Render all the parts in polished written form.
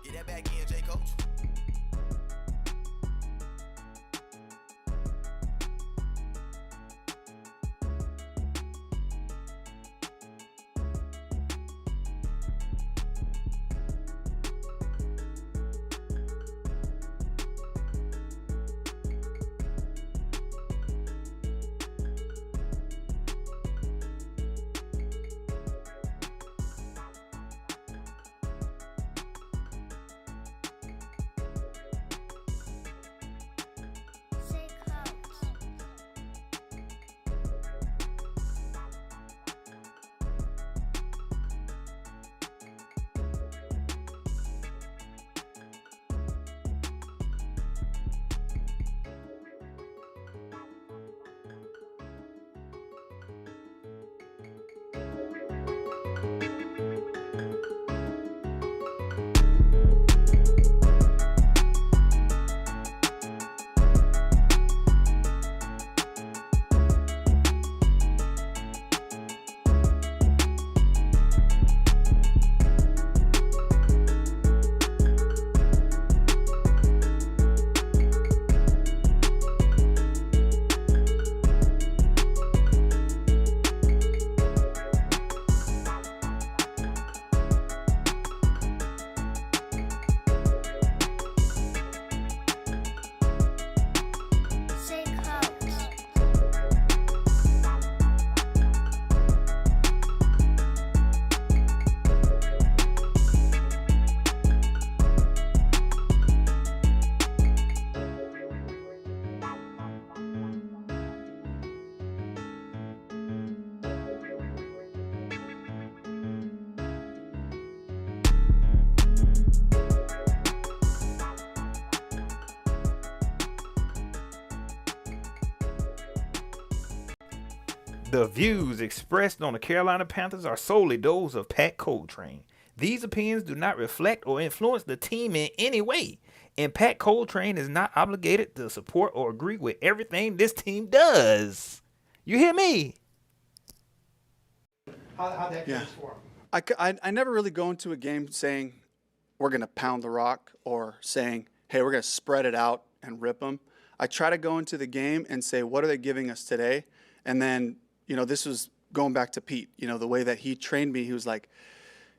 Get that back in, J. Coach. The views expressed on the Carolina Panthers are solely those of Pat Coltrane. These opinions do not reflect or influence the team in any way, and Pat Coltrane is not obligated to support or agree with everything this team does. You hear me? How'd that case for him? I never really go into a game saying we're going to pound the rock or saying, hey, we're going to spread it out and rip them. I try to go into the game and say, what are they giving us today? And then, this was going back to Pete, the way that he trained me. He was like,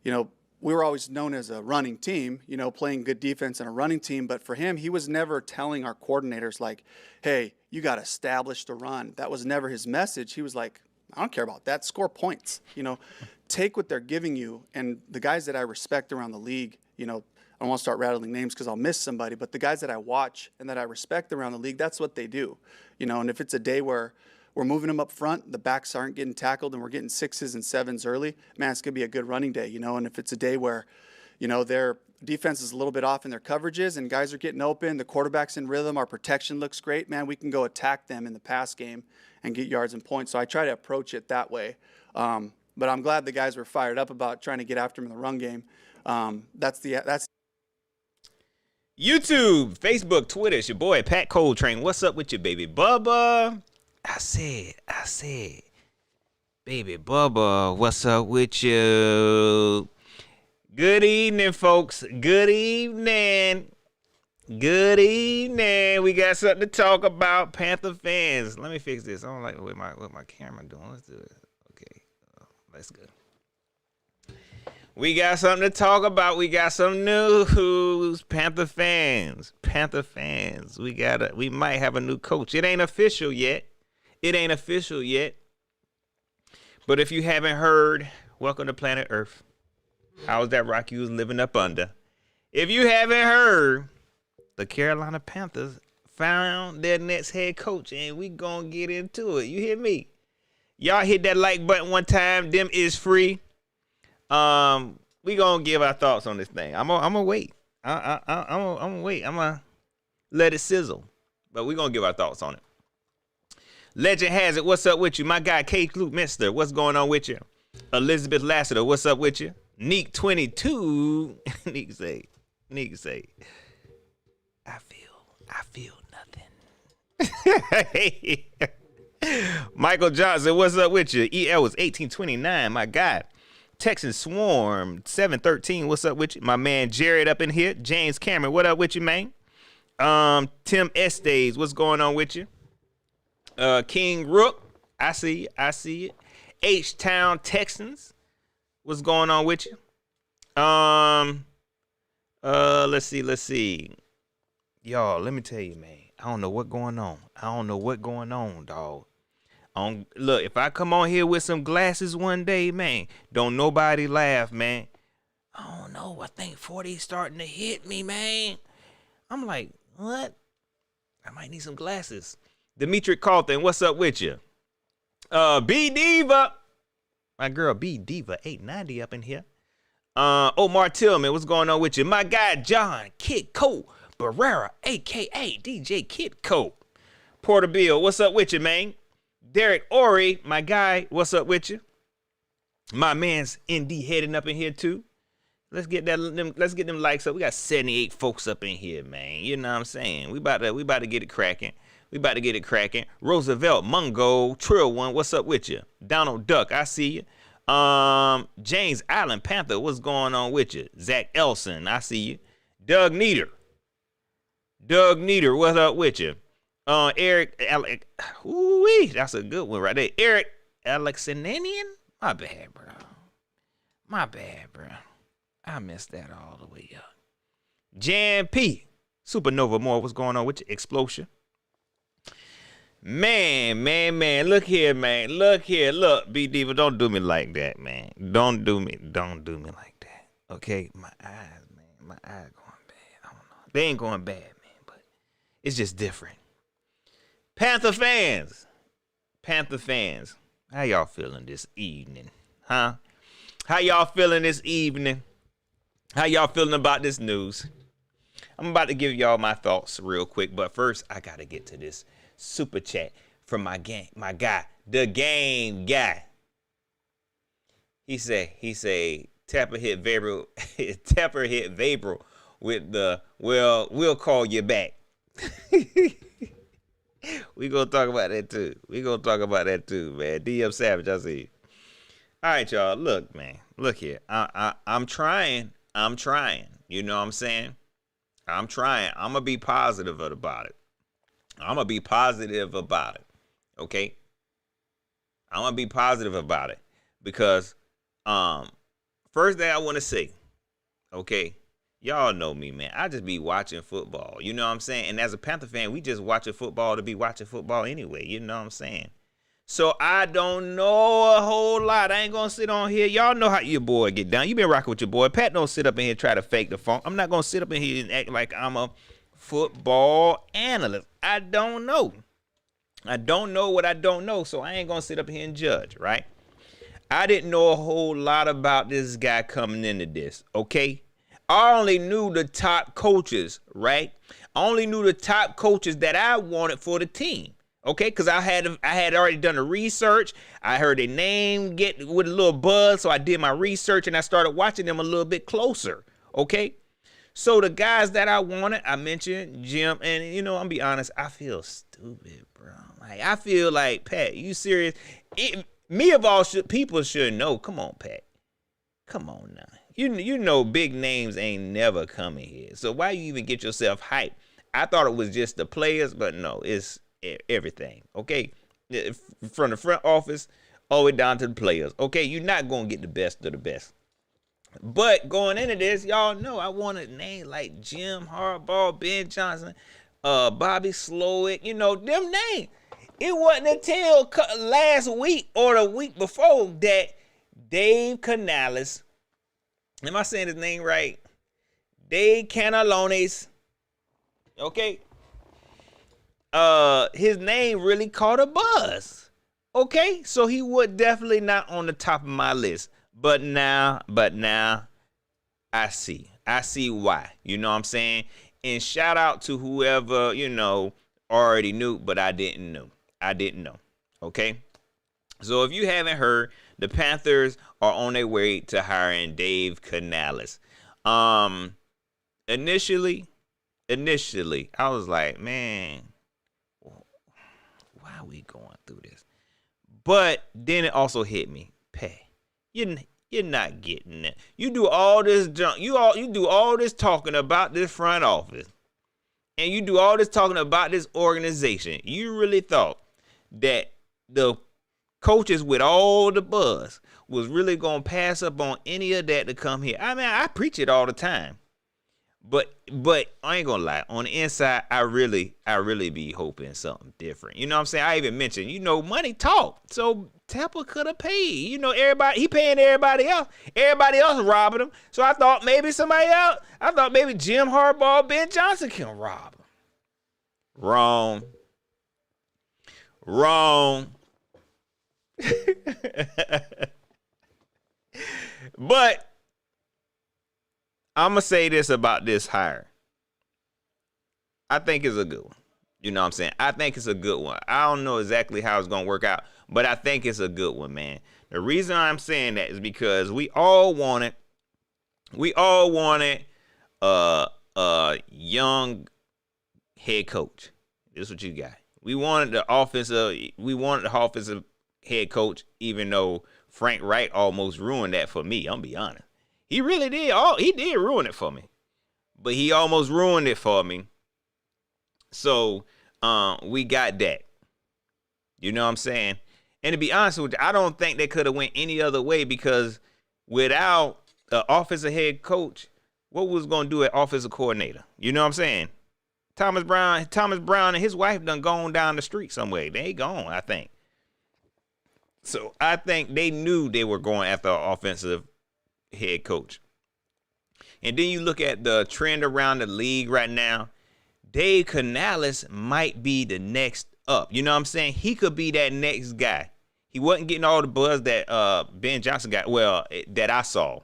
we were always known as a running team, playing good defense and a running team. But for him, he was never telling our coordinators like, hey, you got to establish the run. That was never his message. He was like, I don't care about that. Score points, take what they're giving you. And the guys that I respect around the league, I don't want to start rattling names because I'll miss somebody, but the guys that I watch and that I respect around the league, that's what they do. And if it's a day where we're moving them up front, the backs aren't getting tackled, and we're getting 6s and 7s early, man, it's going to be a good running day, And if it's a day where, their defense is a little bit off in their coverages and guys are getting open, the quarterback's in rhythm, our protection looks great, man, we can go attack them in the pass game and get yards and points. So I try to approach it that way. But I'm glad the guys were fired up about trying to get after him in the run game. That's YouTube, Facebook, Twitter. It's your boy Pat Coltrane. What's up with you, baby Bubba? I said, baby Bubba, what's up with you? Good evening, folks. Good evening. Good evening. We got something to talk about, Panther fans. Let me fix this. I don't like what my camera doing. Let's do it. Okay, let's go. We got something to talk about. We got some news, Panther fans. Panther fans. We might have a new coach. It ain't official yet. But if you haven't heard, welcome to planet Earth. How's that rock you was living up under? If you haven't heard, the Carolina Panthers found their next head coach, and we gonna get into it. You hear me? Y'all hit that like button one time. Them is free. We gonna give our thoughts on this thing. I'm gonna wait. I'm gonna wait. I'm gonna let it sizzle, but we gonna give our thoughts on it. Legend has it. What's up with you, my guy? K. Luke Mister. What's going on with you? Elizabeth Lassiter. What's up with you? Neek 22. Neek say. I feel nothing. Michael Johnson. What's up with you? EL was 1829. My God. Texan Swarm 713. What's up with you? My man Jared up in here. James Cameron, what up with you, man? Tim Estes, what's going on with you? King Rook, I see it. H-Town Texans, what's going on with you? Let's see. Y'all, let me tell you, man. I don't know what's going on, dog. Look, if I come on here with some glasses one day, man, don't nobody laugh, man. I don't know. I think 40's starting to hit me, man. I'm like, what? I might need some glasses. Dimitri Carlton, what's up with you? B Diva. My girl B Diva 890 up in here. Omar Tillman, what's going on with you? My guy John Kid Cole Barrera, aka DJ Kid Cole. Porter Bill, what's up with you, man? Derek Ori, my guy, what's up with you? My man's ND heading up in here too. Let's get them likes up. We got 78 folks up in here, man. You know what I'm saying? We about to get it cracking. Roosevelt, Mungo, Trill One, what's up with you? Donald Duck, I see you. James Allen Panther, what's going on with you? Zach Elson, I see you. Doug Nieder, what's up with you? Eric, that's a good one right there. Eric Alexananian, my bad, bro. I messed that all the way up. Jan P, Supernova Moore, what's going on with you? Explosion. Man, look here, man. Look, B Diva, don't do me like that, man. Don't do me like that. Okay, my eyes going bad. I don't know. They ain't going bad, man, but it's just different. Panther fans, how y'all feeling this evening, huh? How y'all feeling this evening? How y'all feeling about this news? I'm about to give y'all my thoughts real quick, but first I gotta get to this super chat from my guy, the game guy. He say Tapper hit Vapor with the we'll call you back. We gonna talk about that too. Man. DM Savage, I see you. All right, y'all. Look, man. Look here. I'm trying. You know what I'm saying? I'm trying. I'm gonna be positive about it. Okay? I'm gonna be positive about it because first thing I want to say, okay? Y'all know me, man. I just be watching football. You know what I'm saying? And as a Panther fan, we just watching football to be watching football anyway. You know what I'm saying? So I don't know a whole lot. I ain't going to sit on here. Y'all know how your boy get down. You been rocking with your boy. Pat don't sit up in here and try to fake the funk. I'm not going to sit up in here and act like I'm a football analyst. I don't know. I don't know what I don't know, so I ain't going to sit up here and judge, right? I didn't know a whole lot about this guy coming into this, okay? I only knew the top coaches, right? I only knew the top coaches that I wanted for the team, okay? Because I had already done the research. I heard their name get with a little buzz, so I did my research and I started watching them a little bit closer, okay? So the guys that I wanted, I mentioned Jim, and you know, I'm be honest, I feel stupid, bro. Like I feel like, Pat, you serious? Me of all people should know. Come on, Pat. Come on now. You know big names ain't never coming here. So why you even get yourself hyped? I thought it was just the players, but no, it's everything. Okay? From the front office all the way down to the players. Okay? You're not going to get the best of the best. But going into this, y'all know I wanted names like Jim Harbaugh, Ben Johnson, Bobby Slowick, you know, them names. It wasn't until last week or the week before that Dave Canales, am I saying his name right? Dave Canales, okay? His name really caught a buzz, okay? So he was definitely not on the top of my list. But now I see why. You know what I'm saying? And shout out to whoever, you know, already knew, but I didn't know. Okay? So if you haven't heard, the Panthers are on their way to hiring Dave Canales. Initially, I was like, man, why are we going through this? But then it also hit me, Pat. You're not getting it. You do all this junk. You do all this talking about this front office. And you do all this talking about this organization. You really thought that the coaches with all the buzz was really going to pass up on any of that to come here. I mean, I preach it all the time. But I ain't going to lie. On the inside, I really be hoping something different. You know what I'm saying? I even mentioned, money talk. So Tampa could have paid. He paying everybody else. Everybody else robbing him. So I thought maybe somebody else. I thought maybe Jim Harbaugh, Ben Johnson can rob him. Wrong. But I'm going to say this about this hire. I think it's a good one. You know what I'm saying? I think it's a good one. I don't know exactly how it's going to work out, but I think it's a good one, man. The reason I'm saying that is because we all wanted a young head coach. This is what you got. We wanted the offensive head coach, even though Frank Wright almost ruined that for me. I'm gonna be honest. He really did. He did ruin it for me. But he almost ruined it for me. So we got that. You know what I'm saying? And to be honest with you, I don't think they could have went any other way, because without the offensive head coach, what was going to do at offensive coordinator? You know what I'm saying? Thomas Brown and his wife done gone down the street somewhere. They gone, I think. So I think they knew they were going after an offensive head coach. And then you look at the trend around the league right now. Dave Canales might be the next up. You know what I'm saying? He could be that next guy. He wasn't getting all the buzz that Ben Johnson got, that I saw.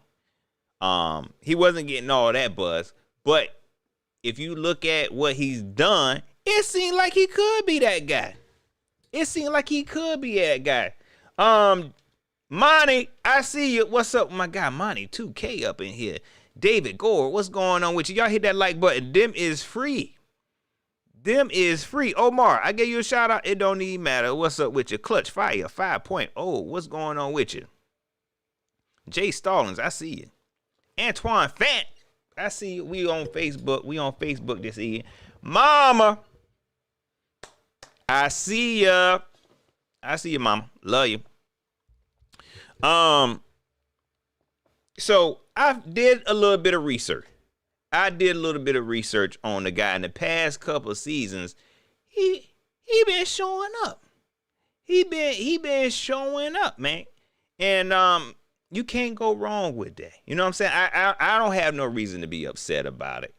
He wasn't getting all that buzz. But if you look at what he's done, it seemed like he could be that guy. Monty, I see you. What's up, my guy Monty? 2K up in here. David Gore, what's going on with you? Y'all hit that like button. Them is free. Omar, I gave you a shout out. It don't even matter. What's up with you? Clutch Fire 5.0. What's going on with you? Jay Stallings, I see you. Antoine Fant, I see you. We on Facebook this evening. Mama, I see ya. Mama. Love you. So I did a little bit of research. On the guy. In the past couple of seasons, he been showing up. He been showing up, man. And you can't go wrong with that. You know what I'm saying? I don't have no reason to be upset about it.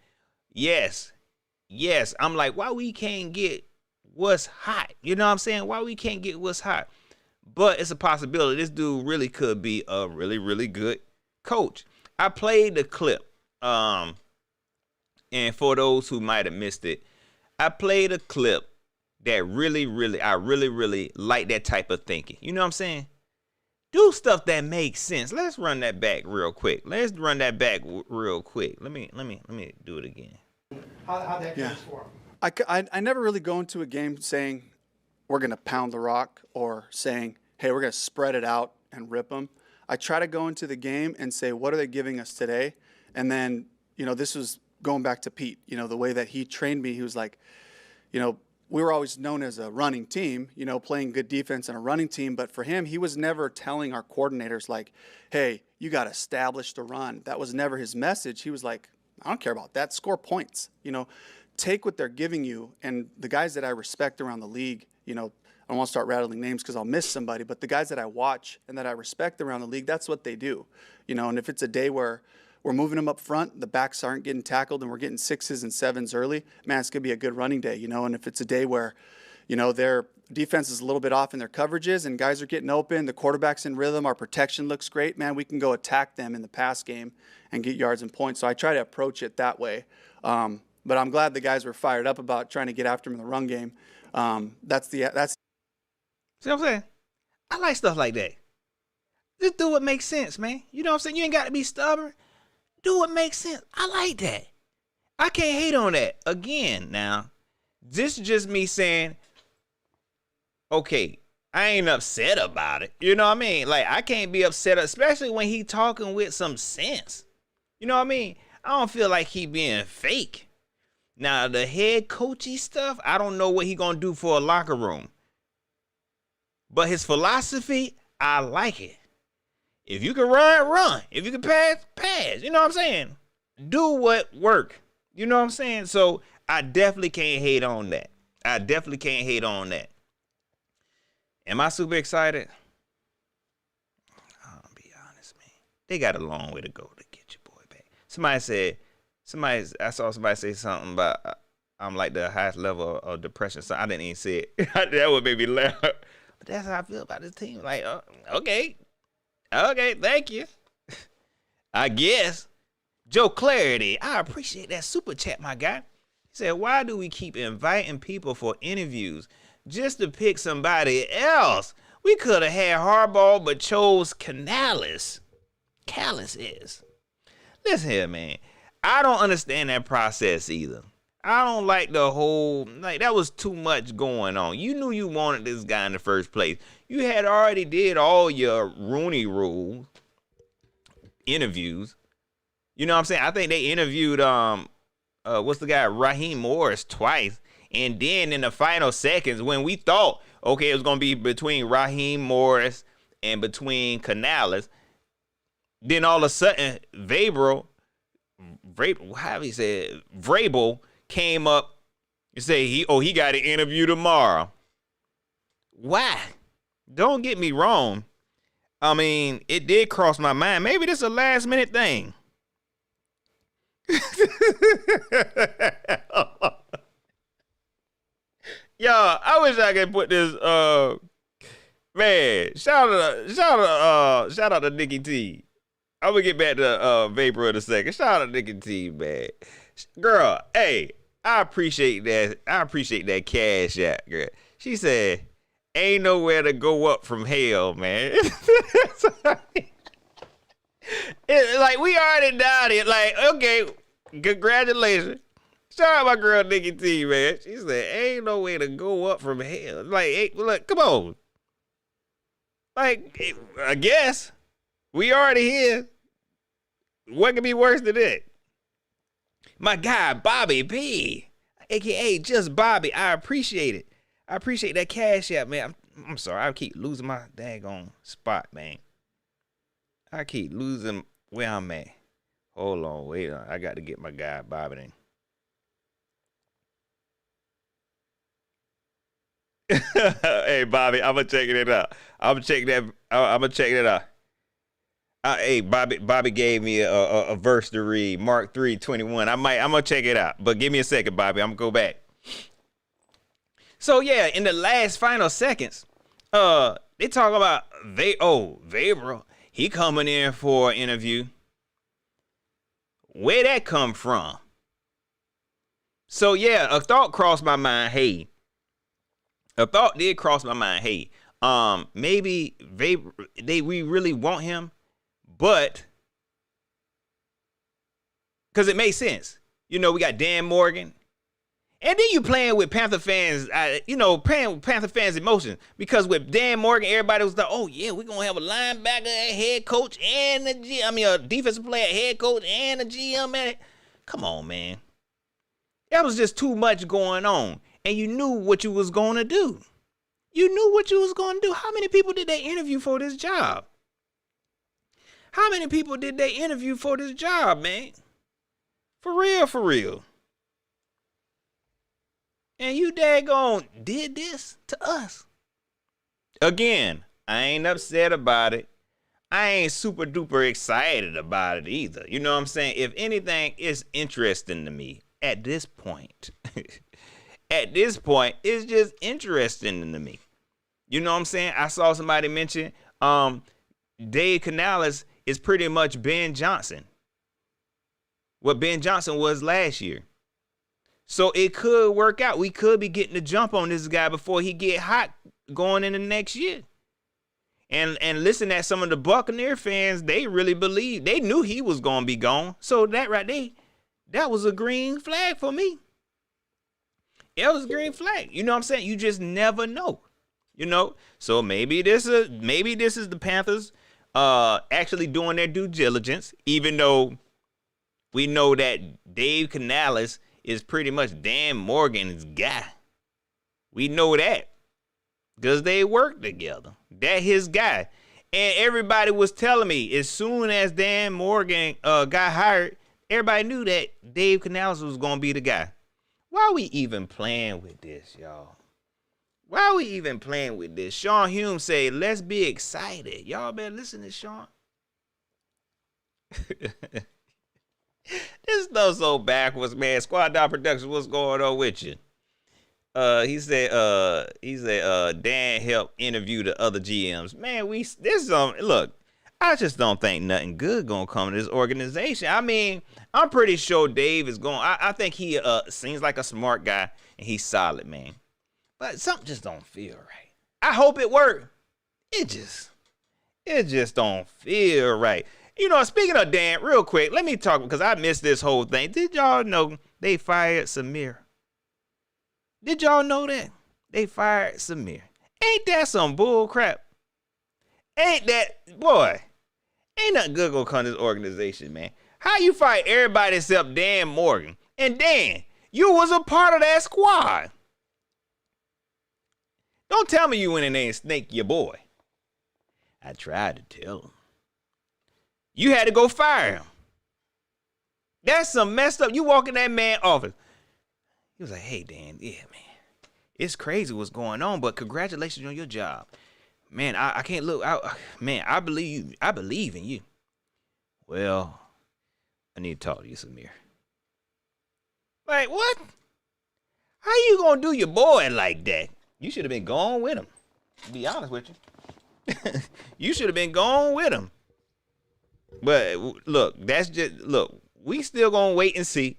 Yes. I'm like, why we can't get what's hot? You know what I'm saying? Why we can't get what's hot? But it's a possibility. This dude really could be a really, really good coach. I played the clip. And for those who might have missed it, I played a clip that I really, really like that type of thinking. You know what I'm saying? Do stuff that makes sense. Let's run that back real quick. Let me do it again. How that goes for him. I never really go into a game saying we're going to pound the rock or saying, hey, we're going to spread it out and rip them. I try to go into the game and say, what are they giving us today? And then, this was going back to Pete, the way that he trained me. He was like, we were always known as a running team, playing good defense and a running team. But for him, he was never telling our coordinators like, hey, you got to establish the run. That was never his message. He was like, I don't care about that. Score points, take what they're giving you. And the guys that I respect around the league, I don't want to start rattling names because I'll miss somebody, but the guys that I watch and that I respect around the league, that's what they do. And if it's a day where we're moving them up front, the backs aren't getting tackled, and we're getting 6s and 7s early, man, it's going to be a good running day, And if it's a day where, their defense is a little bit off in their coverages and guys are getting open, the quarterback's in rhythm, our protection looks great, man, we can go attack them in the pass game and get yards and points. So I try to approach it that way. But I'm glad the guys were fired up about trying to get after him in the run game. That's See what I'm saying? I like stuff like that. Just do what makes sense, man. You know what I'm saying? You ain't got to be stubborn. Do what makes sense. I like that. I can't hate on that. Again, now, this is just me saying, okay, I ain't upset about it. You know what I mean? Like, I can't be upset, especially when he talking with some sense. You know what I mean? I don't feel like he being fake. Now, the head coachy stuff, I don't know what he gonna do for a locker room. But his philosophy, I like it. If you can run, run. If you can pass, pass. You know what I'm saying? Do what work. You know what I'm saying? So I definitely can't hate on that. I definitely can't hate on that. Am I super excited? I'll be honest, man. They got a long way to go to get your boy back. I saw somebody say something about I'm like the highest level of depression. So I didn't even say it. That would make me laugh. But that's how I feel about this team. Like, okay, thank you. I guess. Joe Clarity, I appreciate that super chat, my guy. He said, why do we keep inviting people for interviews just to pick somebody else? We could have had Harbaugh, but chose Canales. Callis is. Listen here, man. I don't understand that process either. I don't like the whole, like, that was too much going on. You knew you wanted this guy in the first place. You had already did all your Rooney Rule interviews. You know what I'm saying? I think they interviewed, what's the guy, Raheem Morris twice. And then in the final seconds, when we thought, okay, it was going to be between Raheem Morris and between Canales, then all of a sudden, Vrabel came up and said he got an interview tomorrow. Why? Don't get me wrong. I mean, it did cross my mind. Maybe this is a last minute thing. Yo, I wish I could put this man, shout out to Nikki T. I'm gonna get back to Vapor in a second. Shout out to Nikki T, man. Girl, hey, I appreciate that. I appreciate that cash out, girl. She said, ain't nowhere to go up from hell, man. Like, we already down it. Like, okay, congratulations. Shout out my girl Nikki T, man. She said, ain't no way to go up from hell. Like, hey, look, come on. Like, I guess we already here. What could be worse than that? My guy, Bobby P, a.k.a. Just Bobby, I appreciate it. I appreciate that cash app, man. I'm sorry. I keep losing my daggone spot, man. I keep losing where I'm at. Hold on, wait on. I got to get my guy, Bobby, in. Hey, Bobby, I'm gonna check it out. I'm gonna check it out. Hey, Bobby gave me a verse to read, Mark 3:21. I'm gonna check it out, but give me a second, Bobby. I'm gonna go back. So yeah, in the last final seconds, they talk about Vrabel. He coming in for an interview. Where that come from? So yeah, a thought crossed my mind. Hey. A thought did cross my mind. Hey, maybe we really want him, but because it makes sense. You know, we got Dan Morgan, and then you playing with Panther fans. Playing with Panther fans' emotions, because with Dan Morgan, everybody was like, "Oh yeah, we're gonna have a linebacker, a head coach, and a defensive player, head coach, and a GM." Man, come on, man, that was just too much going on. And you knew what you was going to do. You knew what you was going to do. How many people did they interview for this job? How many people did they interview for this job, man? For real. And you daggone did this to us. Again, I ain't upset about it. I ain't super duper excited about it either. You know what I'm saying? If anything, it's interesting to me at this point. At this point, it's just interesting to me. You know what I'm saying? I saw somebody mention Dave Canales is pretty much Ben Johnson. What Ben Johnson was last year. So it could work out. We could be getting the jump on this guy before he get hot going into next year. And listen at some of the Buccaneer fans, they really believe, they knew he was going to be gone. So that right there, that was a green flag for me. It was a green flag. You know what I'm saying? You just never know. You know, so maybe this is the Panthers actually doing their due diligence, even though we know that Dave Canales is pretty much Dan Morgan's guy. We know that because they work together. That his guy. And everybody was telling me as soon as Dan Morgan got hired, everybody knew that Dave Canales was going to be the guy. Why are we even playing with this, y'all? Why are we even playing with this? Sean Hume said, let's be excited. Y'all better listen to Sean. This stuff's so backwards, man. Squad Dog Productions, what's going on with you? He said Dan helped interview the other GMs. Man, look, I just don't think nothing good gonna come to this organization. I mean, I'm pretty sure Dave is going. I think he seems like a smart guy and he's solid, man. But something just don't feel right. I hope it works. It just don't feel right. You know, speaking of Dan, real quick, let me talk because I missed this whole thing. Did y'all know they fired Samir? Did y'all know that? They fired Samir. Ain't that some bull crap? Ain't that, boy, ain't nothing good gonna come to this organization, man. How you fire everybody except Dan Morgan? And Dan, you was a part of that squad. Don't tell me you went in there and snake your boy. I tried to tell him. You had to go fire him. That's some messed up. You walk in that man's office. He was like, hey, Dan, yeah, man. It's crazy what's going on, but congratulations on your job. Man, I can't look out. Man, I believe you. I believe in you. Well, I need to talk to you, Samir. Like, what? How you gonna do your boy like that? You should have been gone with him. To be honest with you. You should have been gone with him. But look, we still gonna wait and see.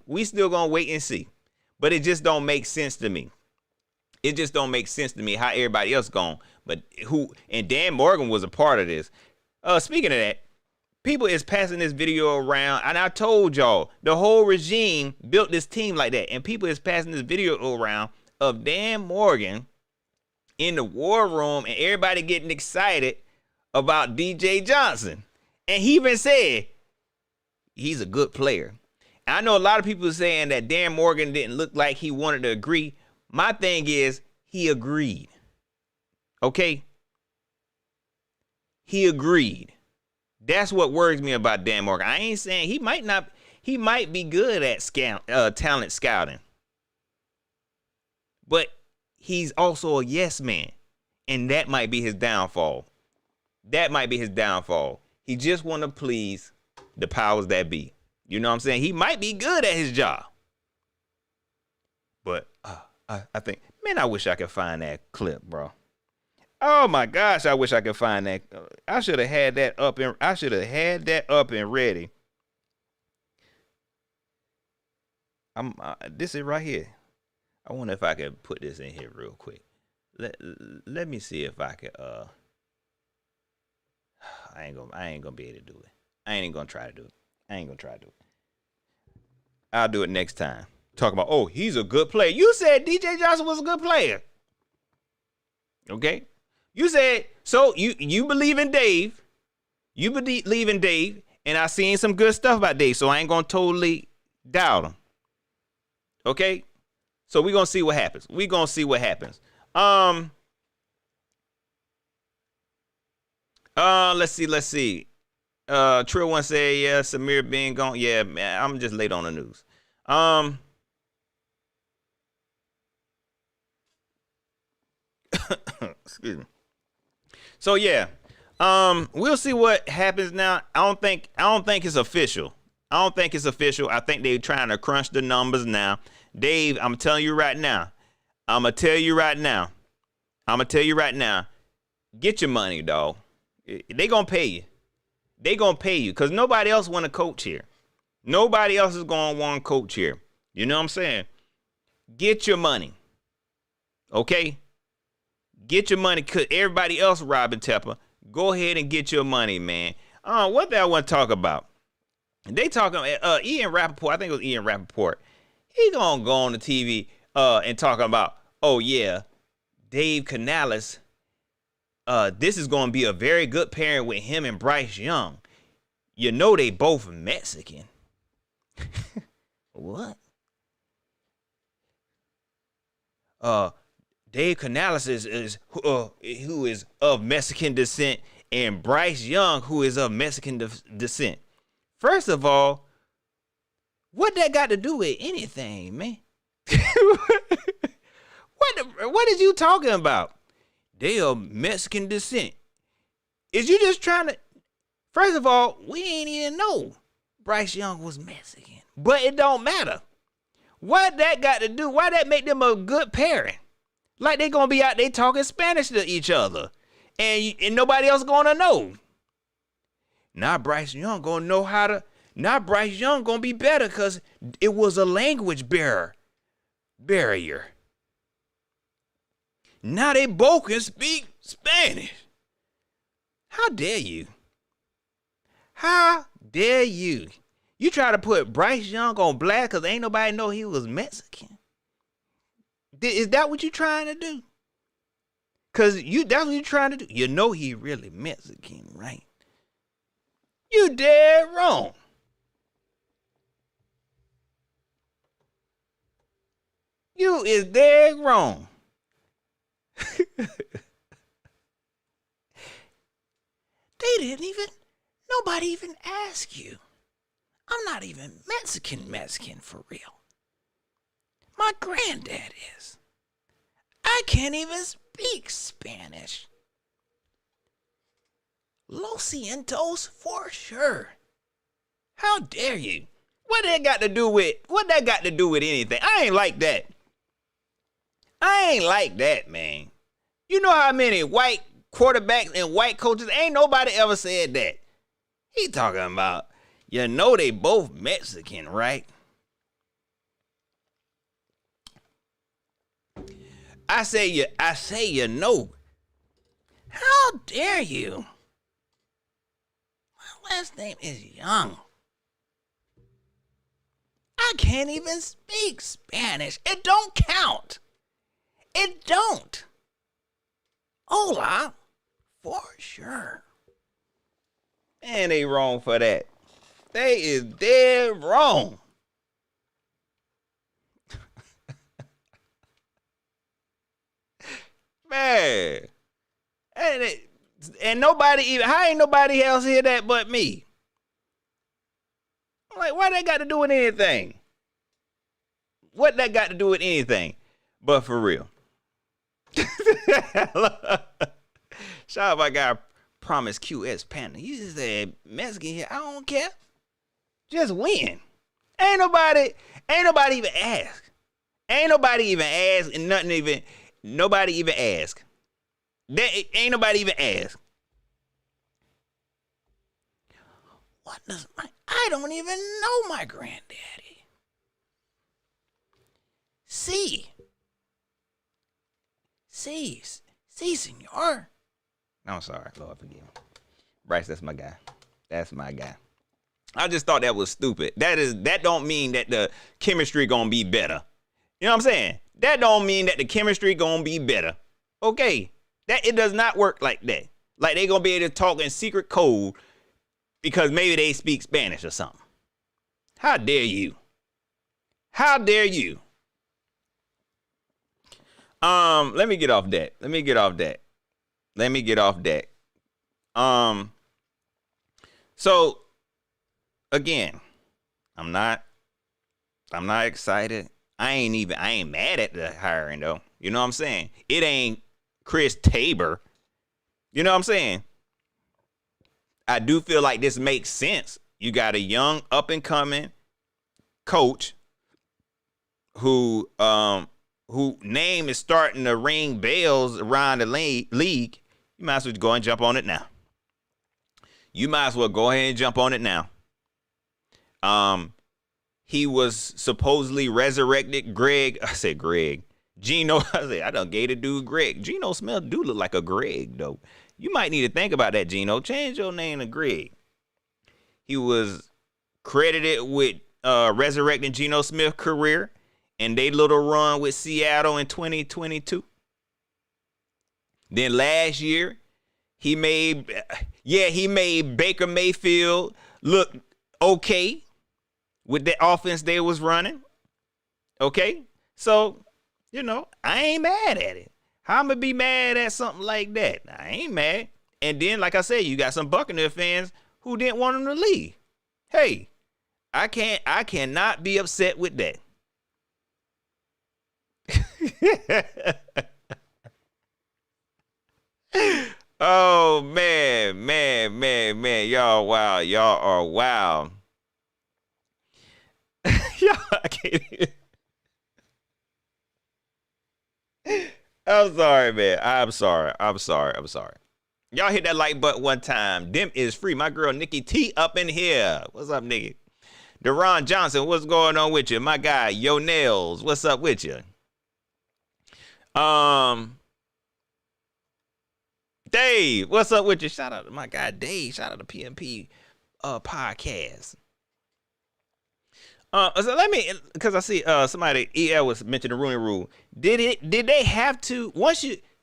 But it just don't make sense to me. It just don't make sense to me how everybody else gone. But and Dan Morgan was a part of this. Speaking of that, people is passing this video around, and I told y'all the whole regime built this team like that, and people is passing this video around of Dan Morgan in the war room, and everybody getting excited about DJ Johnson. And he even said he's a good player. And I know a lot of people are saying that Dan Morgan didn't look like he wanted to agree. My thing is, he agreed. Okay? He agreed. That's what worries me about Dan Morgan. I ain't saying he might be good at talent scouting. But he's also a yes man. And that might be his downfall. He just want to please the powers that be. You know what I'm saying? He might be good at his job. But I think, man, I wish I could find that clip, bro. Oh my gosh, I wish I could find that. I should have had that up and ready. This is right here. I wonder if I could put this in here real quick. Let me see if I could I ain't gonna be able to do it. I ain't even gonna try to do it. I'll do it next time. Talk about, oh, he's a good player. You said DJ Johnson was a good player. Okay? You said, so you believe in Dave. You believe in Dave, and I seen some good stuff about Dave, so I ain't gonna totally doubt him. Okay? So we're gonna see what happens. Let's see. Trill one said, yeah, Samir being gone. Yeah, man, I'm just late on the news. Excuse me. So yeah, we'll see what happens now. I don't think it's official. I think they're trying to crunch the numbers now. Dave, I'm telling you right now. Get your money, dog. They gonna pay you. Because nobody else want to coach here. Nobody else is gonna want to coach here. You know what I'm saying? Get your money. Okay? Get your money, because everybody else robbing Tepper. Go ahead and get your money, man. What did I want to talk about? They talking, Ian Rappaport, I think it was Ian Rappaport. He gonna go on the TV and talking about, oh yeah, Dave Canales this is going to be a very good pairing with him and Bryce Young. You know they both Mexican. What? Dave Canales is who is of Mexican descent, and Bryce Young, who is of Mexican descent. First of all, what that got to do with anything, man? What is you talking about? They are Mexican descent. Is you just trying to? First of all, we ain't even know Bryce Young was Mexican, but it don't matter. What that got to do? Why that make them a good pairing? Like they gonna be out there talking Spanish to each other, and nobody else gonna know. Now Bryce Young gonna know how to. Now Bryce Young gonna be better because it was a language barrier. Now they both can speak Spanish. How dare you? How dare you? You try to put Bryce Young on blast because ain't nobody know he was Mexican. Is that what you trying to do? Because that's what you trying to do. You know he really Mexican, right? You dead wrong. You is dead wrong. Nobody even asked you. I'm not even Mexican for real. My granddad is. I can't even speak Spanish. Lo sientos for sure. How dare you? What that got to do with anything? I ain't like that. I ain't like that, man. You know how many white quarterbacks and white coaches, ain't nobody ever said that. He talking about, you know they both Mexican, right? I say you know. How dare you? My last name is Young. I can't even speak Spanish. It don't count. It don't. Hola, for sure. Man, they wrong for that. They is dead wrong. Man. And nobody even, how ain't nobody else hear that but me? I'm like, why that got to do with anything? What that got to do with anything? But for real. Shout out my guy Promise QS Panda. He just said Mexican here. I don't care. Just win. Ain't nobody even ask. Ain't nobody even ask and nobody even ask. Ain't nobody even ask. I don't even know my granddaddy. Si, senor. I'm sorry, Lord forgive me. Bryce, that's my guy. That's my guy. I just thought that was stupid. That don't mean that the chemistry gonna be better. You know what I'm saying? That don't mean that the chemistry gonna be better. Okay. That it does not work like that. Like they gonna be able to talk in secret code because maybe they speak Spanish or something. How dare you? How dare you? Let me get off that. So again, I'm not excited. I ain't mad at the hiring though. You know what I'm saying? It ain't Chris Tabor. You know what I'm saying? I do feel like this makes sense. You got a young up and coming coach who name is starting to ring bells around the league. You might as well go and jump on it now. He was supposedly resurrected. Geno, I done gave the dude Greg. Geno Smith do look like a Greg, though. You might need to think about that, Geno. Change your name to Greg. He was credited with resurrecting Geno Smith's career and they little run with Seattle in 2022. Then last year, He made Baker Mayfield look okay with the offense they was running. Okay? So, I ain't mad at it. How I'm going to be mad at something like that? I ain't mad. And then, like I said, you got some Buccaneer fans who didn't want him to leave. Hey, I cannot be upset with that. Oh, man. Y'all wow. Y'all are wow. Y'all, I can't even. I'm sorry, man. I'm sorry. Y'all hit that like button one time. Them is free. My girl Nikki T up in here. What's up, Nikki? Deron Johnson, what's going on with you? My guy, Yo Nails, what's up with you? Dave, what's up with you? Shout out to my guy Dave. Shout out to PMP podcast. So let me, because I see somebody EL was mentioning the Rooney Rule. Did they have to,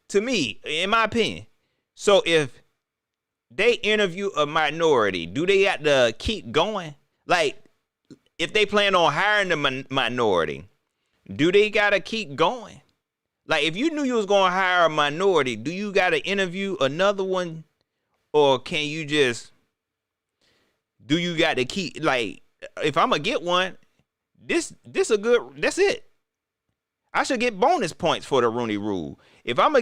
to me, in my opinion, so if they interview a minority, do they have to keep going? Like, if they plan on hiring the minority, do they got to keep going? Like, if you knew you was going to hire a minority, do you got to interview another one? Or can you do you got to keep, like, if I'm going to get one, this that's it. I should get bonus points for the Rooney Rule. If I'm a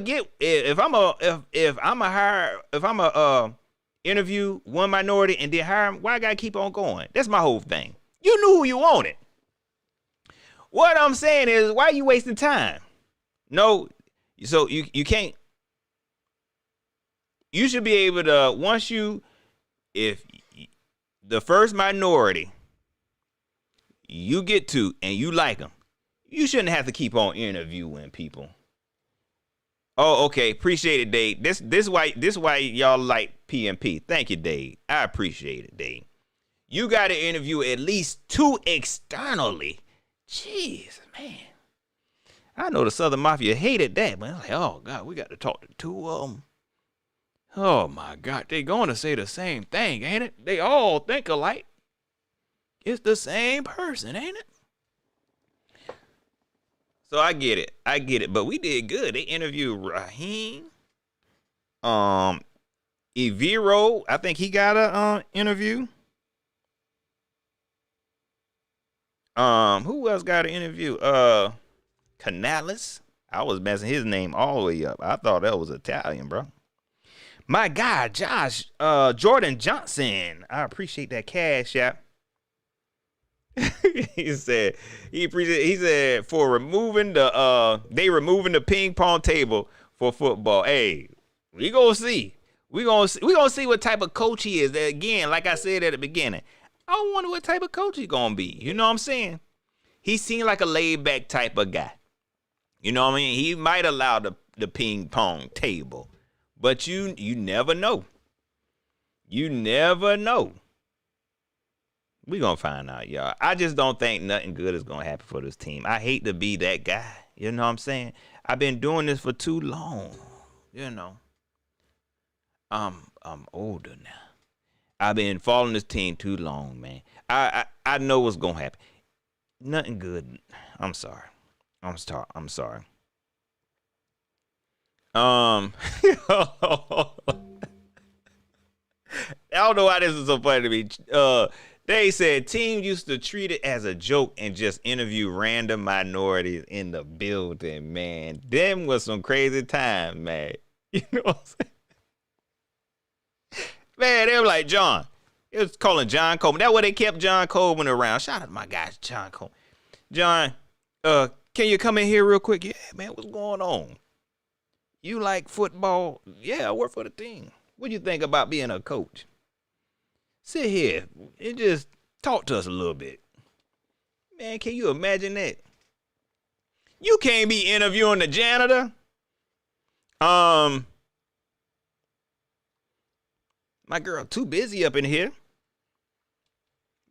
interview one minority and then hire him, why I gotta keep on going? That's my whole thing. You knew who you wanted. What I'm saying is, why are you wasting time? No, so you can't. You should be able to, if the first minority you get to and you like them, you shouldn't have to keep on interviewing people. Oh, okay. Appreciate it, Dave. This why y'all like PMP. Thank you, Dave. I appreciate it, Dave. You got to interview at least 2 externally. Jeez, man. I know the Southern Mafia hated that, man. Like, oh, God, we got to talk to 2 of them. Oh, my God. They going to say the same thing, ain't it? They all think alike. It's the same person, ain't it? So I get it. But we did good. They interviewed Raheem. Evero, I think he got a interview. Who else got an interview? Canales. I was messing his name all the way up. I thought that was Italian, bro. My guy, Jordan Johnson. I appreciate that cash app. he said for removing the ping pong table for football. Hey, we gonna see what type of coach he is. Again, like I said at the beginning, I wonder what type of coach he's gonna be. You know what I'm saying? He seemed like a laid back type of guy. You know what I mean? He might allow the ping pong table, but you never know. You never know. We gonna find out, y'all. I just don't think nothing good is gonna happen for this team. I hate to be that guy. You know what I'm saying? I've been doing this for too long. You know. I'm older now. I've been following this team too long, man. I know what's gonna happen. Nothing good. I'm sorry. I don't know why this is so funny to me. They said teams used to treat it as a joke and just interview random minorities in the building, man. Them was some crazy time, man. You know what I'm saying? Man, they were like, John. It was calling John Coleman. That's why they kept John Coleman around. Shout out to my guy, John Coleman. John, can you come in here real quick? Yeah, man, what's going on? You like football? Yeah, I work for the team. What do you think about being a coach? Sit here and just talk to us a little bit. Man, can you imagine that? You can't be interviewing the janitor. My girl too busy up in here.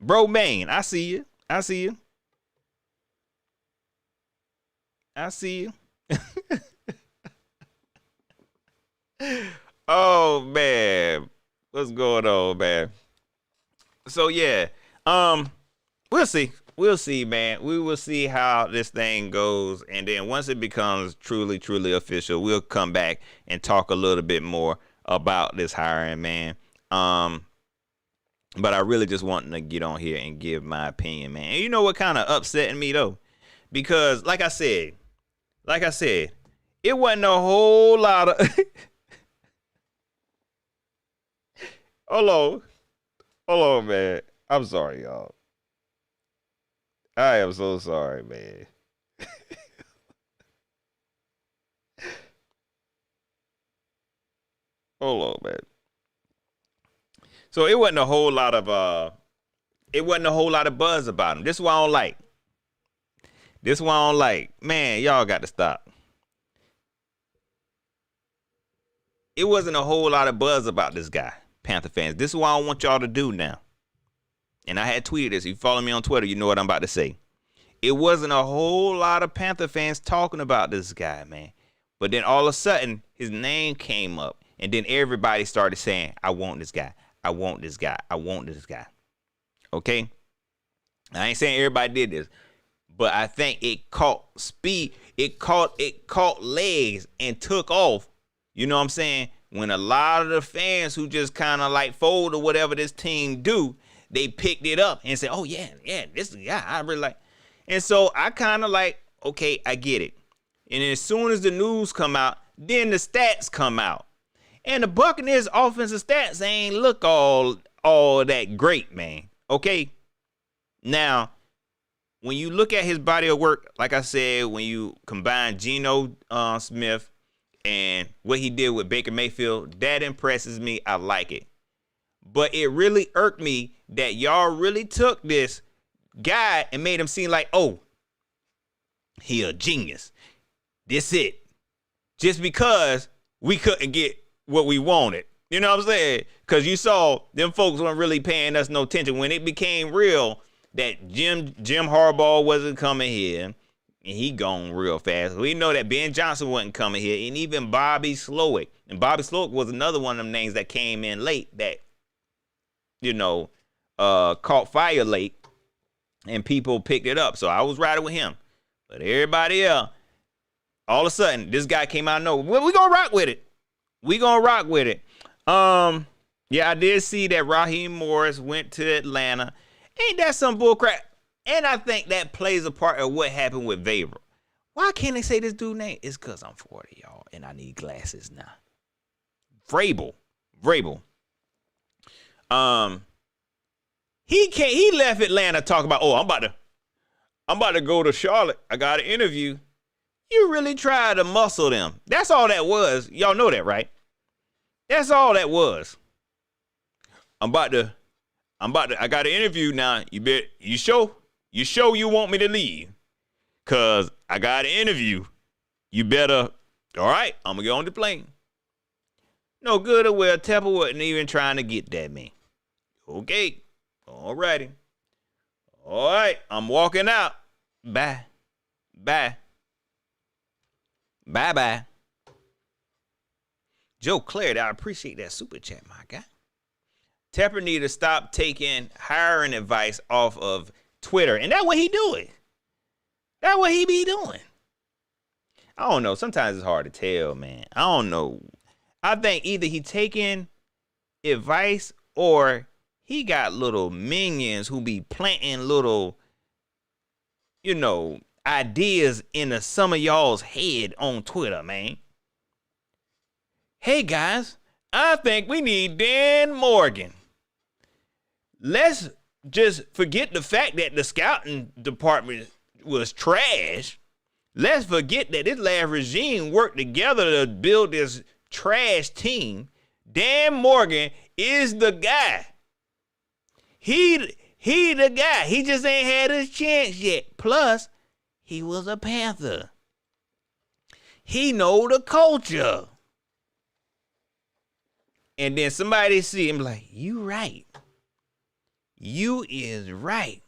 Bro Maine, I see you. Oh man, what's going on, man? So yeah, we'll see. We'll see, man. We will see how this thing goes, and then once it becomes truly, truly official, we'll come back and talk a little bit more about this hiring, man. But I really just wanted to get on here and give my opinion, man. And you know what kind of upsetting me though? Because like I said, it wasn't a whole lot of hold on, man. I'm sorry, y'all. I am so sorry, man. Hold on, man. So it wasn't a whole lot of buzz about him. This is what I don't like. This is what I don't like. Man, y'all got to stop. It wasn't a whole lot of buzz about this guy, Panther fans. This is what I want y'all to do now. And I had tweeted this. If you follow me on Twitter, you know what I'm about to say. It wasn't a whole lot of Panther fans talking about this guy, man. But then all of a sudden, his name came up. And then everybody started saying, I want this guy. I want this guy. I want this guy. Okay? I ain't saying everybody did this. But I think it caught speed. It caught legs and took off. You know what I'm saying? When a lot of the fans who just kind of like fold or whatever this team do, they picked it up and said, oh, yeah, this is the guy I really like. And so I kind of like, okay, I get it. And as soon as the news come out, then the stats come out. And the Buccaneers offensive stats ain't look all that great, man. Okay? Now, when you look at his body of work, like I said, when you combine Geno Smith and what he did with Baker Mayfield, that impresses me. I like it. But it really irked me that y'all really took this guy and made him seem like, oh, he a genius. This it. Just because we couldn't get what we wanted. You know what I'm saying? Because you saw them folks weren't really paying us no attention. When it became real that Jim Harbaugh wasn't coming here, and he gone real fast. We know that Ben Johnson wasn't coming here, and even Bobby Slowick. And Bobby Slowick was another one of them names that came in late that, you know, caught fire late, and people picked it up. So I was riding with him. But everybody else, all of a sudden, this guy came out of nowhere. Well, we gonna rock with it. Yeah, I did see that Raheem Morris went to Atlanta. Ain't that some bullcrap? And I think that plays a part of what happened with Vader. Why can't they say this dude's name? It's because I'm 40, y'all, and I need glasses now. Vrabel. He left Atlanta talking about, oh, I'm about to go to Charlotte. I got an interview. You really tried to muscle them. That's all that was. Y'all know that, right? That's all that was. I got an interview now. You sure you want me to leave? Cause I got an interview. You better, all right, I'm gonna get on the plane. No good or well, Tepper wasn't even trying to get that, man. Okay, all righty. All right, I'm walking out. Bye. Joe Clarity, I appreciate that super chat, my guy. Tepper need to stop taking hiring advice off of Twitter. And that's what he doing. That's what he be doing. I don't know. Sometimes it's hard to tell, man. I don't know. I think either he taking advice or he got little minions who be planting little, you know, ideas in some of y'all's head on Twitter, man. Hey, guys, I think we need Dan Morgan. Let's just forget the fact that the scouting department was trash. Let's forget that this last regime worked together to build this trash team. Dan Morgan is the guy. He the guy. He just ain't had his chance yet. Plus, he was a Panther. He know the culture. And then somebody see him like, you right. You is right.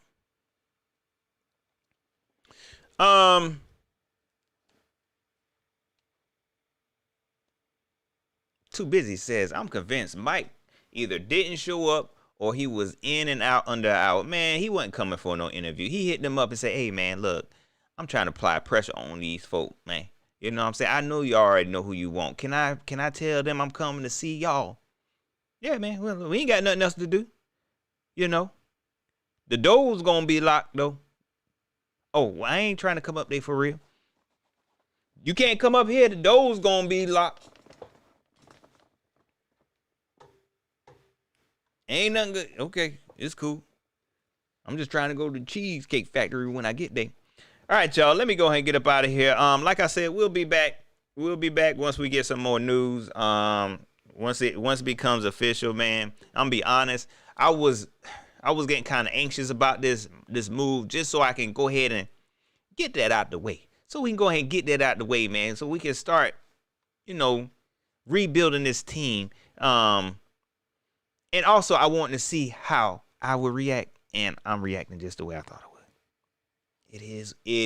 too busy says, I'm convinced Mike either didn't show up or he was in and out under an hour. Man, he wasn't coming for no interview. He hit them up and said, hey, man, look, I'm trying to apply pressure on these folk, man. You know what I'm saying? I know you already know who you want. Can I tell them I'm coming to see y'all? Yeah, man. Well, we ain't got nothing else to do. You know. The door's gonna be locked, though. Oh, I ain't trying to come up there for real. You can't come up here. The door's gonna be locked. Ain't nothing good. Okay, it's cool. I'm just trying to go to the Cheesecake Factory when I get there. All right, y'all. Let me go ahead and get up out of here. Like I said, we'll be back. We'll be back once we get some more news. Once it becomes official, man. I'm gonna be honest. I was getting kind of anxious about this move, just so I can go ahead and get that out the way. So we can go ahead and get that out the way, man. So we can start, rebuilding this team. And also, I want to see how I would react, and I'm reacting just the way I thought I would. It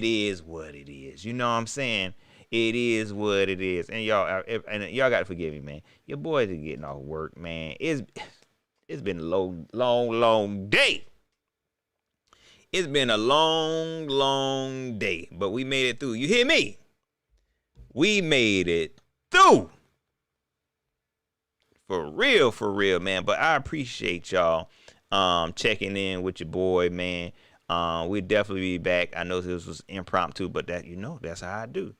is what it is. You know what I'm saying? It is what it is. And y'all got to forgive me, man. Your boys are getting off work, man. It's been a long day. It's been a long day, but we made it through. You hear me? We made it through. For real, man. But I appreciate y'all checking in with your boy, man. We'll definitely be back. I know this was impromptu, but that's how I do.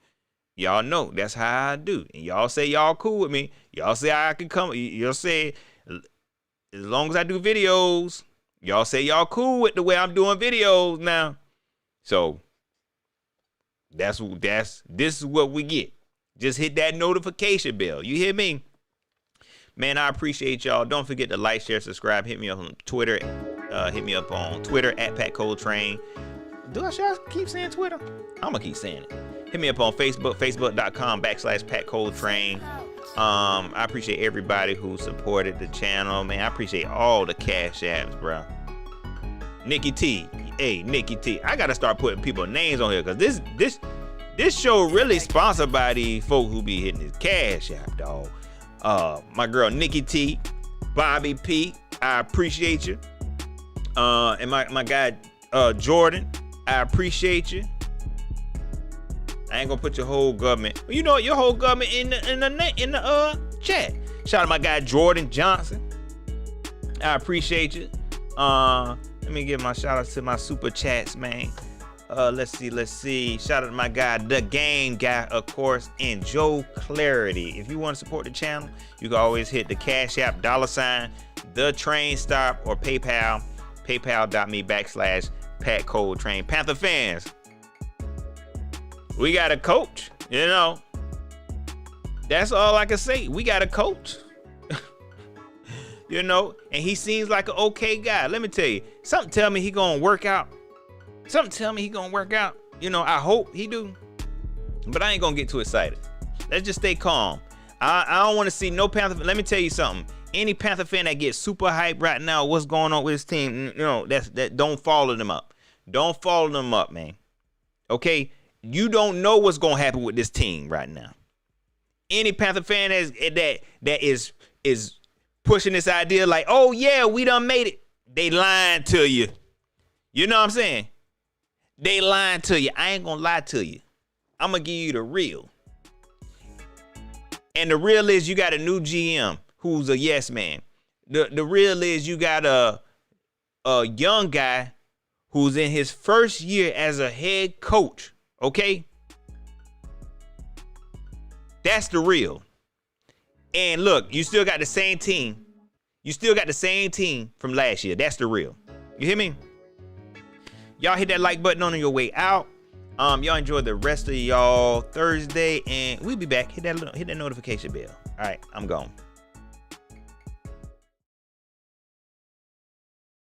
Y'all know that's how I do. And y'all say y'all cool with me. Y'all say I can come. Y'all say as long as I do videos, y'all say y'all cool with the way I'm doing videos now. So this is what we get. Just hit that notification bell. You hear me? Man, I appreciate y'all. Don't forget to like, share, subscribe. Hit me up on Twitter. Hit me up on Twitter at Pat Coltrane. Should I keep saying Twitter? I'm gonna keep saying it. Hit me up on Facebook, facebook.com/Pat Coltrane. I appreciate everybody who supported the channel, man. I appreciate all the cash apps, bro. Nikki T. Hey, Nikki T. I gotta start putting people's names on here, because this show really sponsored by these folk who be hitting this cash app, dog. My girl Nikki T, Bobby P, I appreciate you. And my guy Jordan, I appreciate you. I ain't gonna put your whole government. You know your whole government in the chat. Shout out to my guy Jordan Johnson. I appreciate you. Let me give my shout out to my super chats, man. Let's see. Shout out to my guy, the game guy, of course, and Joe Clarity. If you want to support the channel, you can always hit the Cash App $, the train stop, or PayPal. PayPal.me/Pat Coltrane. Panther fans, we got a coach, That's all I can say. We got a coach. And he seems like an okay guy. Let me tell you, something tell me he gonna work out. I hope he do. But I ain't gonna get too excited. Let's just stay calm. I don't want to see no Panther. Let me tell you something. Any Panther fan that gets super hyped right now, what's going on with his team, don't follow them up. Don't follow them up, man. Okay? You don't know what's gonna happen with this team right now. Any Panther fan that is pushing this idea like, oh yeah, we done made it. They lying to you. You know what I'm saying? They lying to you. I ain't gonna lie to you. I'm gonna give you the real. And the real is you got a new GM who's a yes man. The real is you got a young guy who's in his first year as a head coach. Okay? That's the real. And look, you still got the same team. You still got the same team from last year. That's the real. You hear me? Y'all hit that like button on your way out. Y'all enjoy the rest of y'all Thursday, and we'll be back. Hit that notification bell. All right, I'm gone.